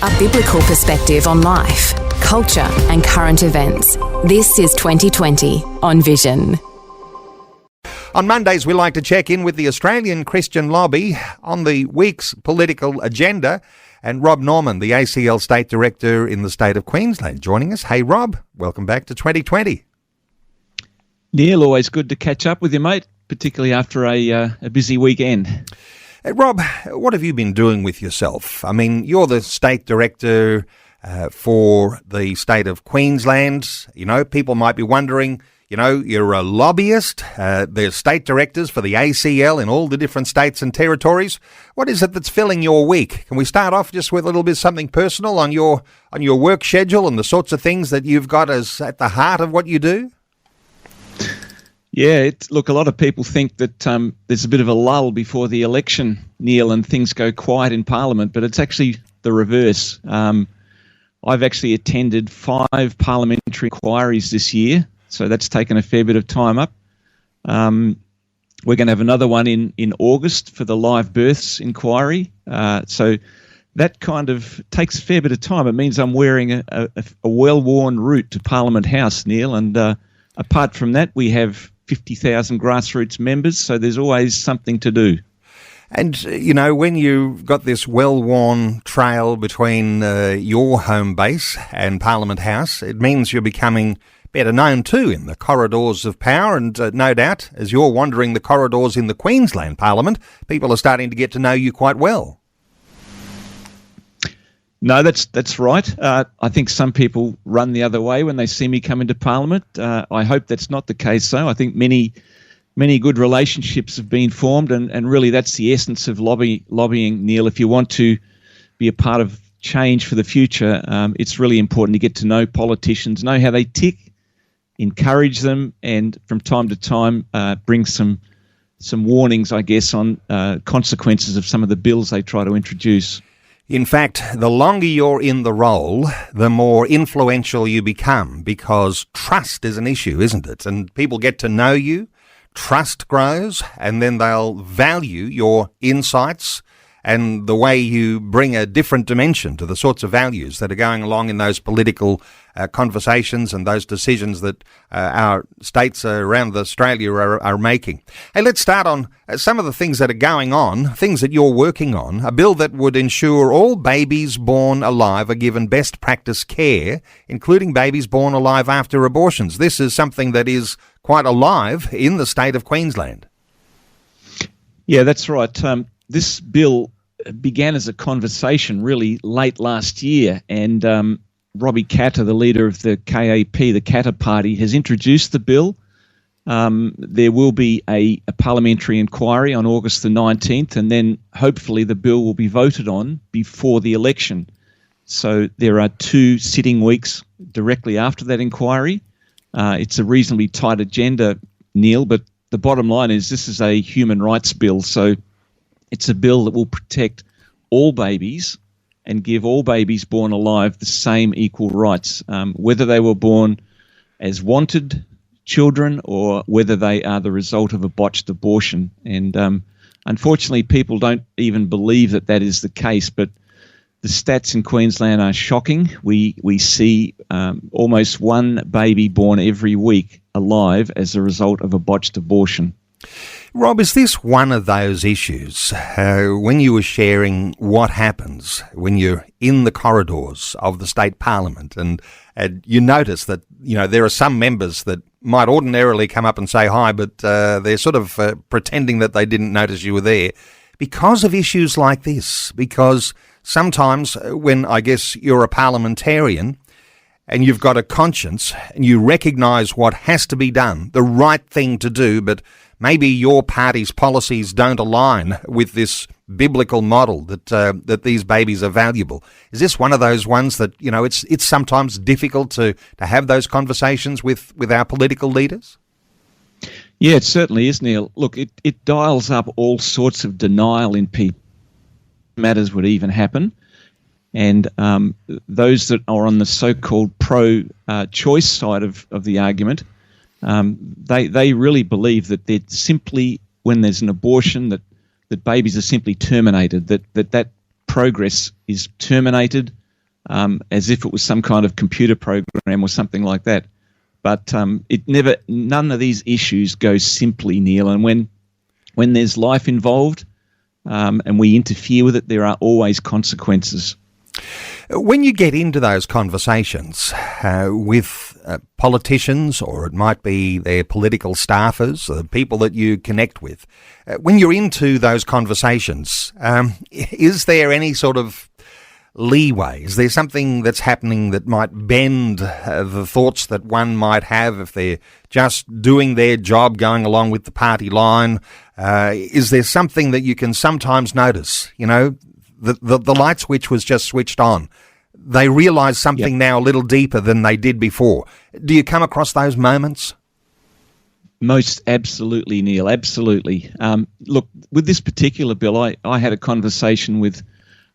A biblical perspective on life, culture and current events. This is 2020 on Vision. On Mondays, we like to check in with the Australian Christian Lobby on the week's political agenda. And Rob Norman, the ACL State Director in the state of Queensland, joining us. Hey, Rob, welcome back to 2020. Neil, always good to catch up with you, mate, particularly after a busy weekend. Rob, what have you been doing with yourself? I mean, you're the State Director for the state of Queensland. You know, people might be wondering, you know, you're a lobbyist. There's state directors for the ACL in all the different states and territories. What is it that's filling your week? Can we start off just with a little bit something personal on your work schedule and the sorts of things that you've got as at the heart of what you do? Yeah, look, a lot of people think that there's a bit of a lull before the election, Neil, and things go quiet in Parliament, but it's actually the reverse. I've actually attended 5 parliamentary inquiries this year, so that's taken a fair bit of time up. We're going to have another one in August for the live births inquiry. So that kind of takes a fair bit of time. It means I'm wearing a well-worn route to Parliament House, Neil, and apart from that, we have 50,000 grassroots members, so there's always something to do. And, you know, when you've got this well-worn trail between your home base and Parliament House, it means you're becoming better known too in the corridors of power, and no doubt, as you're wandering the corridors in the Queensland Parliament, people are starting to get to know you quite well. No, that's right. I think some people run the other way when they see me come into Parliament. I hope that's not the case, though. I think many good relationships have been formed, and really that's the essence of lobbying, Neil. If you want to be a part of change for the future, it's really important to get to know politicians, know how they tick, encourage them, and from time to time bring some warnings, I guess, on consequences of some of the bills they try to introduce. In fact, the longer you're in the role, the more influential you become, because trust is an issue, isn't it? And people get to know you, trust grows, and then they'll value your insights and the way you bring a different dimension to the sorts of values that are going along in those political conversations and those decisions that our states around Australia are making. Hey, let's start on some of the things that are going on, things that you're working on. A bill that would ensure all babies born alive are given best practice care, including babies born alive after abortions. This is something that is quite alive in the state of Queensland. Yeah, that's right. This bill began as a conversation really late last year, and Robbie Katter, the leader of the KAP, the Katter Party, has introduced the bill. There will be a parliamentary inquiry on August the 19th, and then hopefully the bill will be voted on before the election. So there are 2 sitting weeks directly after that inquiry. It's a reasonably tight agenda, Neil, but the bottom line is this is a human rights bill, so it's a bill that will protect all babies and give all babies born alive the same equal rights, whether they were born as wanted children or whether they are the result of a botched abortion. And unfortunately, people don't even believe that is the case, but the stats in Queensland are shocking. We see almost 1 baby born every week alive as a result of a botched abortion. Rob, is this one of those issues when you were sharing what happens when you're in the corridors of the state parliament and you notice that, you know, there are some members that might ordinarily come up and say hi, but they're sort of pretending that they didn't notice you were there because of issues like this? Because sometimes when I guess you're a parliamentarian and you've got a conscience and you recognise what has to be done, the right thing to do, but maybe your party's policies don't align with this biblical model that these babies are valuable. Is this one of those ones that, you know, it's sometimes difficult to have those conversations with our political leaders? Yeah, it certainly is, Neil. Look, it dials up all sorts of denial in people. Matters would even happen. And those that are on the so-called pro-choice side of the argument, they really believe that they're simply, when there's an abortion, that babies are simply terminated, that progress is terminated, as if it was some kind of computer program or something like that. But none of these issues go simply, Neil. And when there's life involved and we interfere with it, there are always consequences. When you get into those conversations with politicians, or it might be their political staffers, the people that you connect with, when you're into those conversations, is there any sort of leeway? Is there something that's happening that might bend the thoughts that one might have if they're just doing their job, going along with the party line? Is there something that you can sometimes notice? You know, the light switch was just switched on. They realise something now a little deeper than they did before. Do you come across those moments? Most absolutely, Neil, absolutely. Look, with this particular bill, I had a conversation with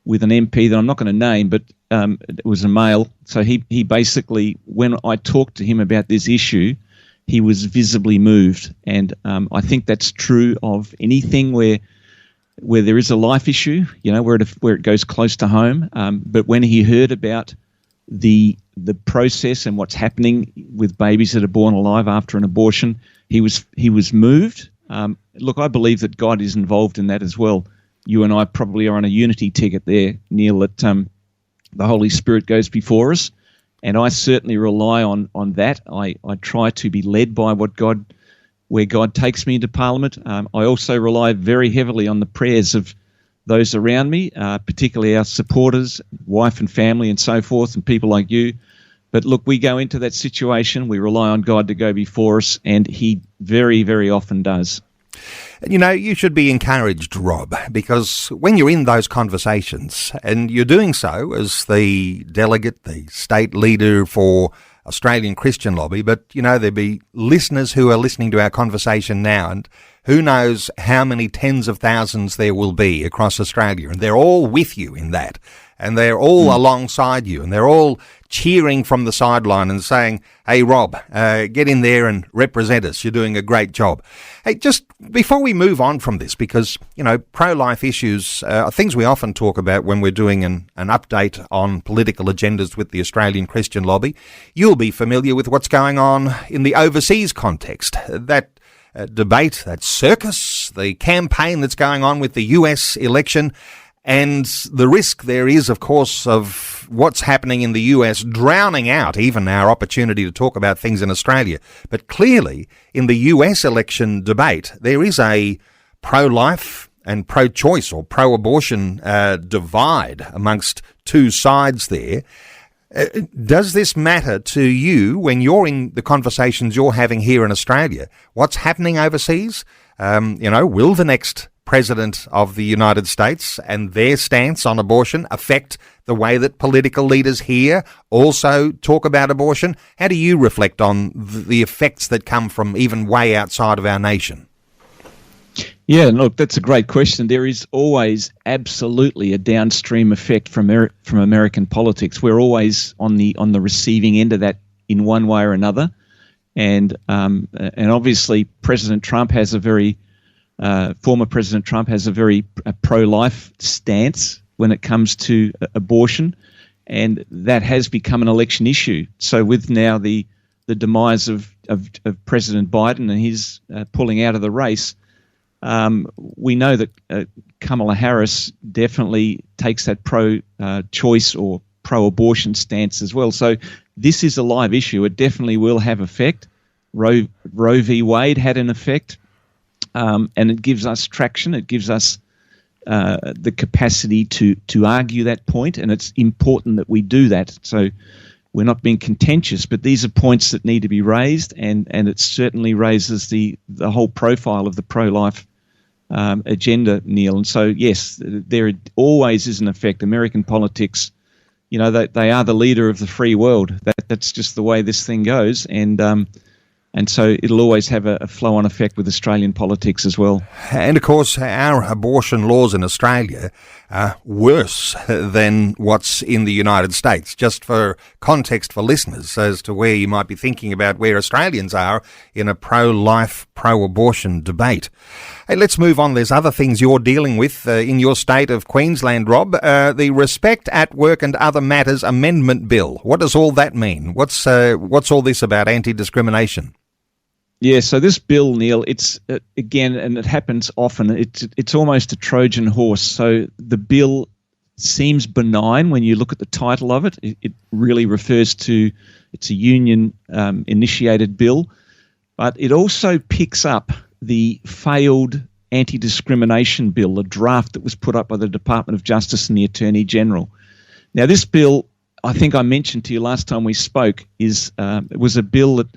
an MP that I'm not going to name, but it was a male. So he basically, when I talked to him about this issue, he was visibly moved. And I think that's true of anything where there is a life issue, you know, where it goes close to home. But when he heard about the process and what's happening with babies that are born alive after an abortion, he was moved. Look, I believe that God is involved in that as well. You and I probably are on a unity ticket there, Neil, that the Holy Spirit goes before us. And I certainly rely on that. I try to be led by where God takes me into Parliament. I also rely very heavily on the prayers of those around me, particularly our supporters, wife and family and so forth, and people like you. But look, we go into that situation, we rely on God to go before us, and he very, very often does. You know, you should be encouraged, Rob, because when you're in those conversations, and you're doing so as the delegate, the state leader for Australian Christian Lobby, but, you know, there'll be listeners who are listening to our conversation now, and who knows how many tens of thousands there will be across Australia, and they're all with you in that, and they're all alongside you, and they're all cheering from the sideline and saying, hey, Rob, get in there and represent us. You're doing a great job. Hey, just before we move on from this, because, you know, pro-life issues are things we often talk about when we're doing an update on political agendas with the Australian Christian Lobby. You'll be familiar with what's going on in the overseas context. That debate, that circus, the campaign that's going on with the US election, and the risk there is, of course, of what's happening in the US drowning out even our opportunity to talk about things in Australia. But clearly, in the US election debate, there is a pro-life and pro-choice or pro-abortion divide amongst two sides there. Does this matter to you when you're in the conversations you're having here in Australia? What's happening overseas? You know, will the next President of the United States and their stance on abortion affect the way that political leaders here also talk about abortion? How do you reflect on the effects that come from even way outside of our nation? Yeah, look, that's a great question. There is always absolutely a downstream effect from American politics. We're always on the receiving end of that in one way or another, and obviously President Trump has a very former President Trump has a very pro-life stance when it comes to abortion, and that has become an election issue. So with now the demise of President Biden and his pulling out of the race, we know that Kamala Harris definitely takes that pro-choice or pro-abortion stance as well. So this is a live issue. It definitely will have effect. Roe v. Wade had an effect. And it gives us traction. It gives us the capacity to argue that point, and it's important that we do that. So we're not being contentious, but these are points that need to be raised, and it certainly raises the whole profile of the pro-life agenda, Neil. And so, yes, there always is an effect. American politics, you know, they are the leader of the free world. That's just the way this thing goes, and so it'll always have a flow-on effect with Australian politics as well. And, of course, our abortion laws in Australia are worse than what's in the United States. Just for context for listeners as to where you might be thinking about where Australians are in a pro-life, pro-abortion debate. Hey, let's move on. There's other things you're dealing with in your state of Queensland, Rob. The Respect at Work and Other Matters Amendment Bill. What does all that mean? What's all this about anti-discrimination? Yeah, so this bill, Neil, it's again, and it happens often. It's almost a Trojan horse. So the bill seems benign when you look at the title of it. It really refers to it's a union initiated bill, but it also picks up the failed anti-discrimination bill, a draft that was put up by the Department of Justice and the Attorney General. Now, this bill, I think I mentioned to you last time we spoke, it was a bill that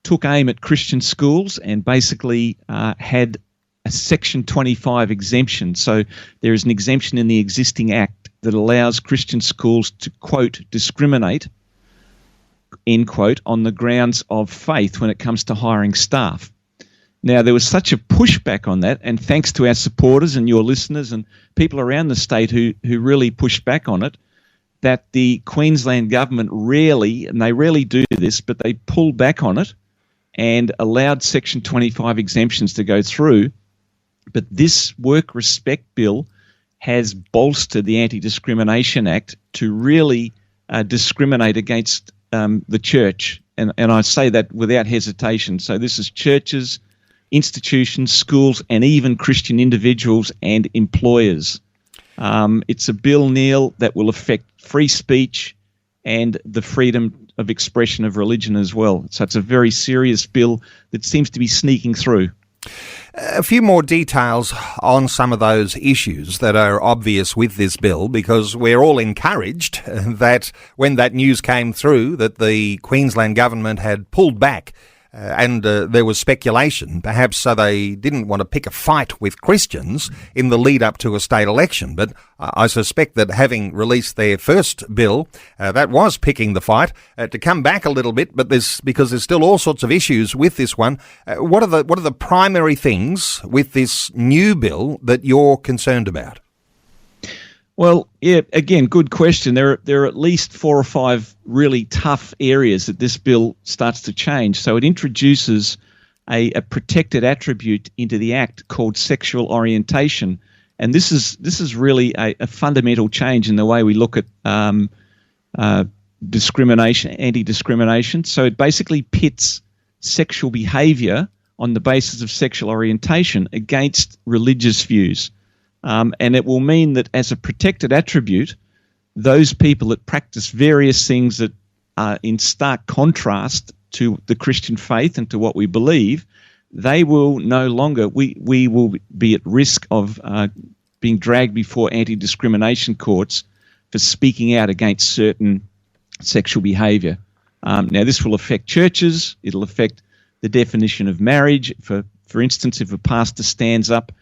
took aim at Christian schools and basically had a Section 25 exemption. So there is an exemption in the existing Act that allows Christian schools to, quote, discriminate, end quote, on the grounds of faith when it comes to hiring staff. Now, there was such a pushback on that, and thanks to our supporters and your listeners and people around the state who really pushed back on it, that the Queensland government rarely do this, but they pulled back on it and allowed Section 25 exemptions to go through. But this Work Respect Bill has bolstered the Anti-Discrimination Act to really discriminate against the church. And I say that without hesitation. So this is churches, institutions, schools, and even Christian individuals and employers. It's a bill, Neil, that will affect free speech and the freedom of expression of religion as well. So it's a very serious bill that seems to be sneaking through. A few more details on some of those issues that are obvious with this bill, because we're all encouraged that when that news came through that the Queensland government had pulled back and there was speculation, perhaps so they didn't want to pick a fight with Christians in the lead up to a state election. But I suspect that having released their first bill, that was picking the fight to come back a little bit. But because there's still all sorts of issues with this one. What are the primary things with this new bill that you're concerned about? Well, yeah, again, good question. There are at least 4 or 5 really tough areas that this bill starts to change. So it introduces a protected attribute into the Act called sexual orientation. And this is really a fundamental change in the way we look at discrimination, anti-discrimination. So it basically pits sexual behaviour on the basis of sexual orientation against religious views. And it will mean that as a protected attribute, those people that practice various things that are in stark contrast to the Christian faith and to what we believe, they will no longer, we will be at risk of being dragged before anti-discrimination courts for speaking out against certain sexual behaviour. Now, this will affect churches. It'll affect the definition of marriage. For instance, if a pastor stands up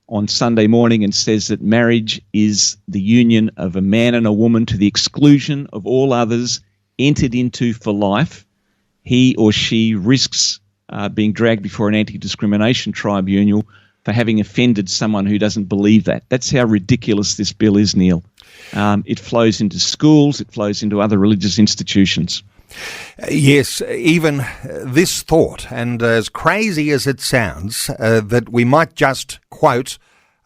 on Sunday morning and says that marriage is the union of a man and a woman to the exclusion of all others entered into for life, he or she risks being dragged before an anti-discrimination tribunal for having offended someone who doesn't believe that. That's how ridiculous this bill is, Neil. It flows into schools, it flows into other religious institutions. Yes, even this thought, and as crazy as it sounds, that we might just quote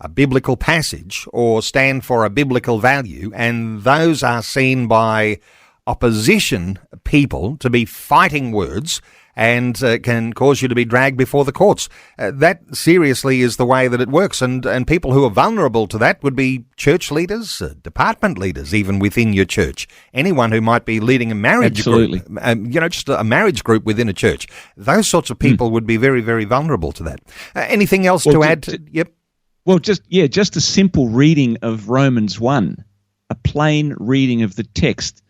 a biblical passage or stand for a biblical value, and those are seen by opposition people to be fighting words and can cause you to be dragged before the courts. That seriously is the way that it works, and people who are vulnerable to that would be church leaders, department leaders, even within your church. Anyone who might be leading a marriage group, just a marriage group within a church. Those sorts of people would be very, very vulnerable to that. Anything else to add? Yep. Well, just a simple reading of Romans 1, a plain reading of the text.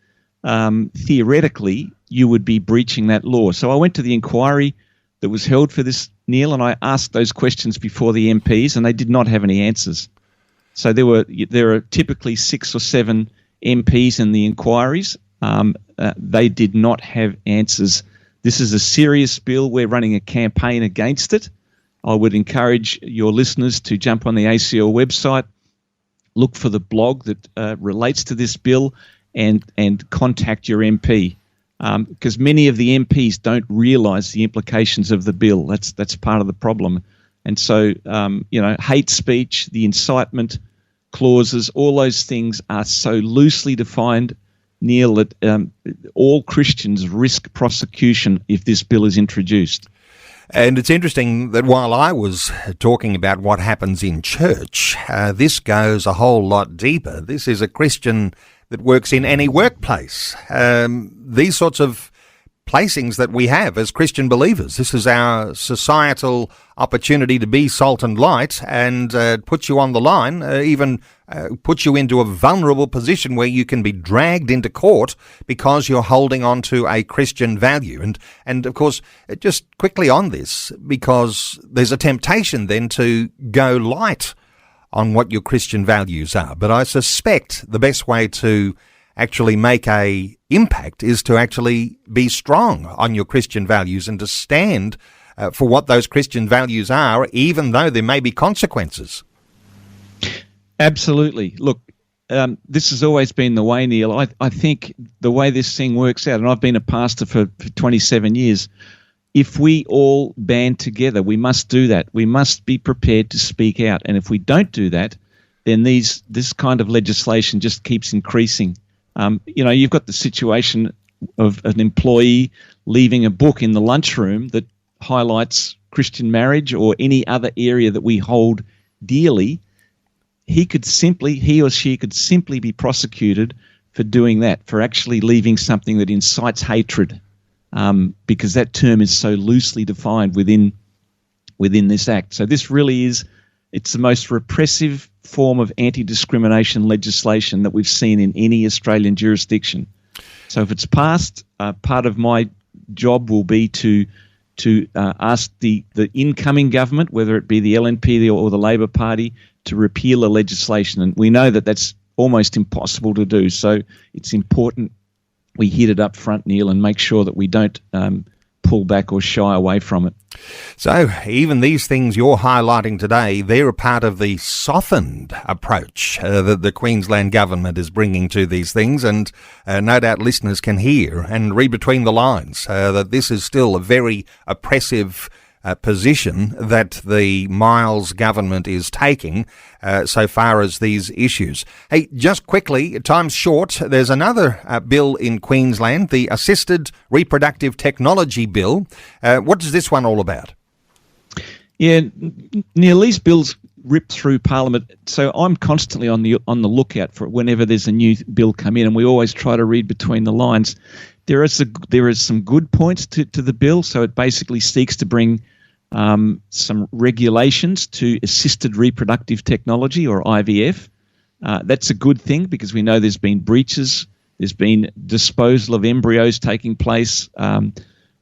Theoretically, you would be breaching that law. So I went to the inquiry that was held for this, Neil, and I asked those questions before the MPs, and they did not have any answers. So there are typically 6 or 7 MPs in the inquiries. They did not have answers. This is a serious bill. We're running a campaign against it. I would encourage your listeners to jump on the ACL website, look for the blog that relates to this bill, and contact your MP, because many of the MPs don't realise the implications of the bill. That's part of the problem. And so, hate speech, the incitement clauses, all those things are so loosely defined, Neil, that all Christians risk prosecution if this bill is introduced. And it's interesting that while I was talking about what happens in church, this goes a whole lot deeper. This is a Christian that works in any workplace. These sorts of placings that we have as Christian believers. This is our societal opportunity to be salt and light, and put you on the line, even put you into a vulnerable position where you can be dragged into court because you're holding on to a Christian value. And of course, just quickly on this, because there's a temptation then to go light on what your Christian values are. But I suspect the best way to actually make a impact is to actually be strong on your Christian values and to stand for what those Christian values are, even though there may be consequences. Absolutely. Look, this has always been the way, Neil. I think the way this thing works out, and I've been a pastor for 27 years, if we all band together, we must do that. We must be prepared to speak out. And if we don't do that, then this kind of legislation just keeps increasing. You've got the situation of an employee leaving a book in the lunchroom that highlights Christian marriage or any other area that we hold dearly. He or she could simply be prosecuted for doing that, for actually leaving something that incites hatred, because that term is so loosely defined within this act. So this really it's the most repressive form of anti-discrimination legislation that we've seen in any Australian jurisdiction. So if it's passed, part of my job will be to ask the incoming government, whether it be the LNP or the Labor Party, to repeal the legislation. And we know that that's almost impossible to do. So it's important we hit it up front, Neil, and make sure that we don't pull back or shy away from it. So even these things you're highlighting today, they're a part of the softened approach that the Queensland government is bringing to these things, and no doubt listeners can hear and read between the lines that this is still a very oppressive position that the Miles government is taking so far as these issues. Hey, just quickly, time's short. There's another bill in Queensland, the Assisted Reproductive Technology Bill. What is this one all about? Yeah, Neil, these bills rip through Parliament, so I'm constantly on the lookout for whenever there's a new bill come in, and we always try to read between the lines. There is some good points to the bill, so it basically seeks to bring some regulations to assisted reproductive technology, or IVF. That's a good thing because we know there's been breaches, there's been disposal of embryos taking place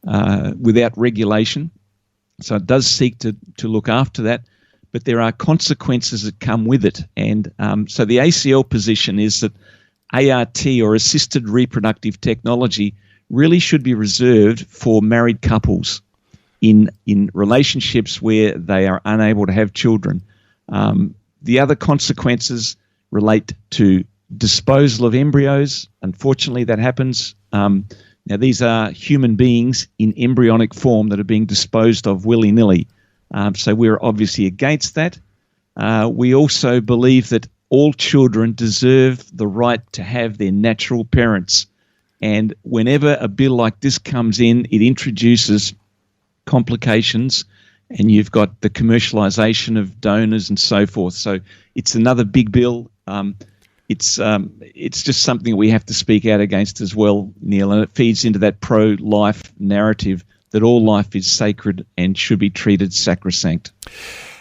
without regulation. So it does seek to look after that, but there are consequences that come with it. And so the ACL position is that ART, or assisted reproductive technology, really should be reserved for married couples in relationships where they are unable to have children. The other consequences relate to disposal of embryos. Unfortunately, that happens. Now, these are human beings in embryonic form that are being disposed of willy-nilly. So we're obviously against that. We also believe that all children deserve the right to have their natural parents. And whenever a bill like this comes in, it introduces complications, and you've got the commercialisation of donors and so forth. So it's another big bill. It's just something we have to speak out against as well, Neil, and it feeds into that pro-life narrative that all life is sacred and should be treated sacrosanct.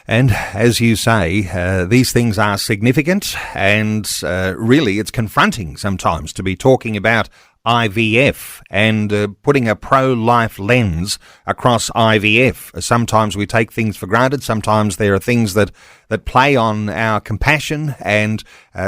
And as you say, these things are significant, and really it's confronting sometimes to be talking about IVF and putting a pro-life lens across IVF. Sometimes we take things for granted. Sometimes there are things that play on our compassion, and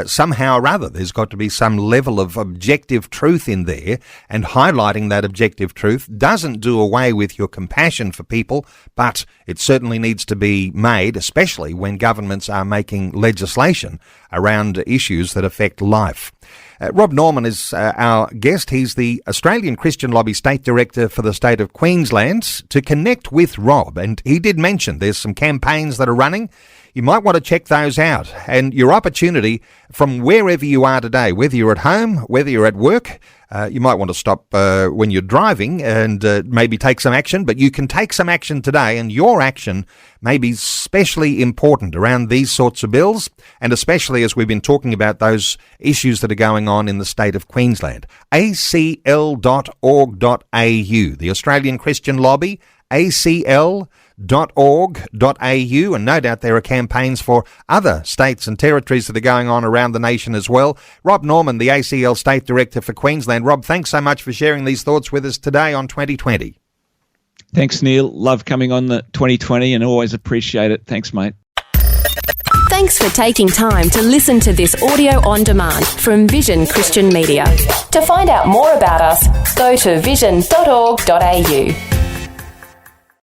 somehow or other there's got to be some level of objective truth in there, and highlighting that objective truth doesn't do away with your compassion for people, but it certainly needs to be made, especially when governments are making legislation around issues that affect life. Rob Norman is our guest. He's the Australian Christian Lobby State Director for the state of Queensland. To connect with Rob, and he did mention there's some campaigns that are running, you might want to check those out. And your opportunity from wherever you are today, whether you're at home, whether you're at work, you might want to stop when you're driving and maybe take some action, but you can take some action today, and your action may be especially important around these sorts of bills, and especially as we've been talking about those issues that are going on in the state of Queensland. acl.org.au, the Australian Christian Lobby, acl.org.au, and no doubt there are campaigns for other states and territories that are going on around the nation as well. Rob Norman, the ACL State Director for Queensland. Rob, thanks so much for sharing these thoughts with us today on 2020. Thanks, Neil. Love coming on the 2020 and always appreciate it. Thanks, mate. Thanks for taking time to listen to this audio on demand from Vision Christian Media. To find out more about us, go to vision.org.au.